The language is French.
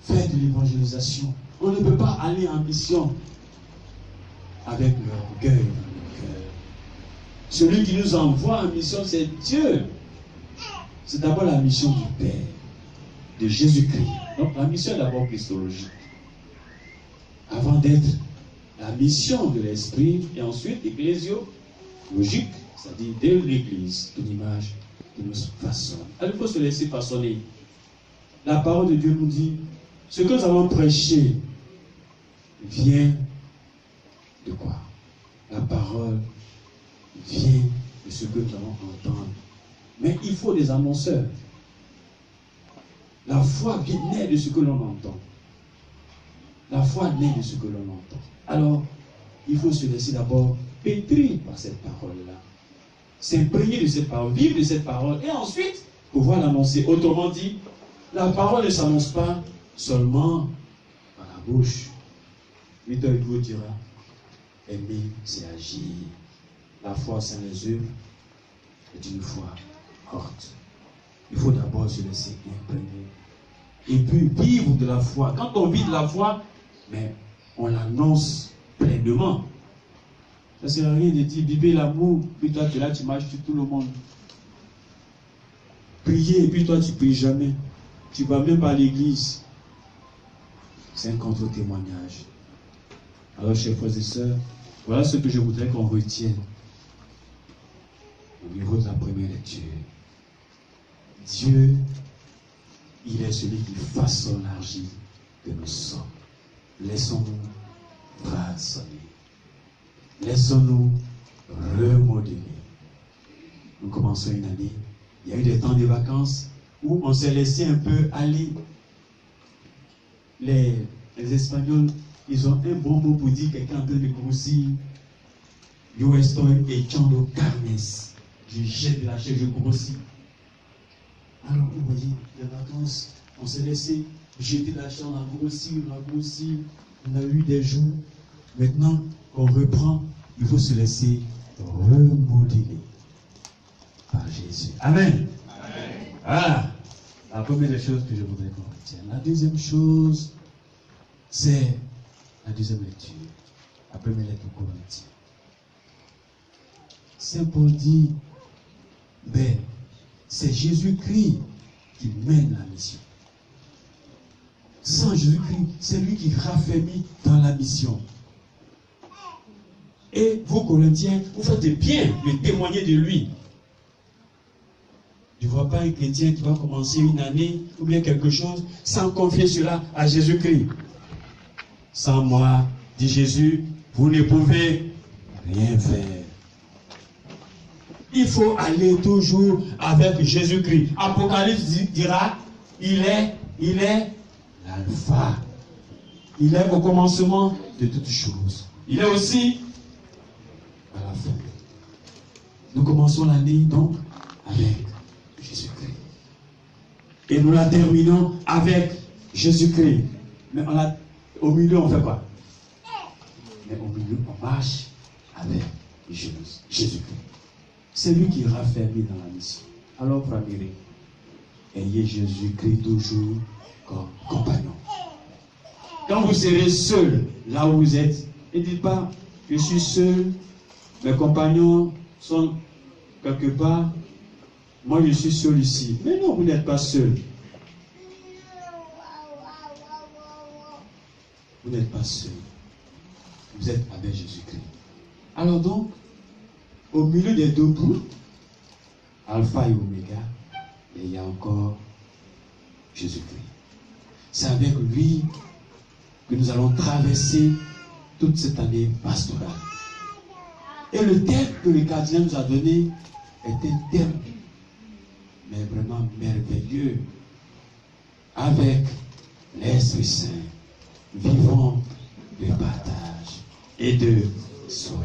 faire de l'évangélisation. On ne peut pas aller en mission avec l'orgueil. Celui qui nous envoie en mission, c'est Dieu. C'est d'abord la mission du Père, de Jésus-Christ. Donc la mission est d'abord christologique. Avant d'être la mission de l'Esprit, et ensuite ecclésiologique, c'est-à-dire de l'Église, une image qui nous façonne. Alors il faut se laisser façonner. La parole de Dieu nous dit, ce que nous allons prêcher vient de quoi? La parole vient de ce que nous allons entendre. Mais il faut des annonceurs. La foi naît de ce que l'on entend. La foi naît de ce que l'on entend. Alors, il faut se laisser d'abord pétrir par cette parole-là. S'imprégner de cette parole, vivre de cette parole, et ensuite pouvoir l'annoncer. Autrement dit, la parole ne s'annonce pas seulement par la bouche. Victor Hugo dira, aimer, c'est agir. La foi sans les œuvres est une foi morte. Il faut d'abord se laisser imprégner. Et puis vivre de la foi. Quand on vit de la foi, mais on l'annonce pleinement. Ça ne sert à rien de dire vivez l'amour, puis toi tu es là, tu marches sur tout le monde. Prier, et puis toi tu ne pries jamais. Tu ne vas même pas à l'église. C'est un contre-témoignage. Alors, chers frères et sœurs, voilà ce que je voudrais qu'on retienne au niveau de la première lecture. Dieu, il est celui qui façonne l'argile que nous sommes. Laissons-nous façonner. Laissons-nous remodeler. Nous commençons une année. Il y a eu des temps de vacances où on s'est laissé un peu aller. Les Espagnols, ils ont un bon mot pour dire quelqu'un en train de grossir. Yo estoy echando carnes. Je jette de la chair, je grossis. Alors, vous voyez, les vacances, on s'est laissé jeter de la chair, on a grossi, on a eu des jours. Maintenant qu'on reprend, il faut se laisser remodeler par Jésus. Amen. Amen. Voilà la première des choses que je voudrais qu'on retienne. La deuxième chose, c'est la deuxième lecture. La première lettre aux Corinthiens. Saint Paul dit, ben, c'est Jésus-Christ qui mène la mission. Sans Jésus-Christ, c'est lui qui raffermit dans la mission. Et vous, Corinthiens, vous faites bien de témoigner de lui. Je ne vois pas un chrétien qui va commencer une année ou bien quelque chose sans confier cela à Jésus-Christ. Sans moi, dit Jésus, vous ne pouvez rien faire. Il faut aller toujours avec Jésus-Christ. Apocalypse dira, il est l'alpha. Il est au commencement de toutes choses. Il est aussi à la fin. Nous commençons l'année donc avec Jésus-Christ. Et nous la terminons avec Jésus-Christ. Mais au milieu, on fait quoi? Mais au milieu, on marche avec Jésus-Christ. C'est lui qui raffermit dans la mission. Alors, frère Miri, ayez Jésus-Christ toujours comme compagnon. Quand vous serez seul, là où vous êtes, ne dites pas, je suis seul, mes compagnons sont quelque part, moi je suis seul ici. Mais non, vous n'êtes pas seul. Vous n'êtes pas seul. Vous êtes avec Jésus-Christ. Alors donc, au milieu des deux bouts, Alpha et Oméga, il y a encore Jésus-Christ. C'est avec lui que nous allons traverser toute cette année pastorale. Et le thème que le cardinal nous a donné est un thème, mais vraiment merveilleux. Avec l'Esprit Saint, vivons de partage et de soin.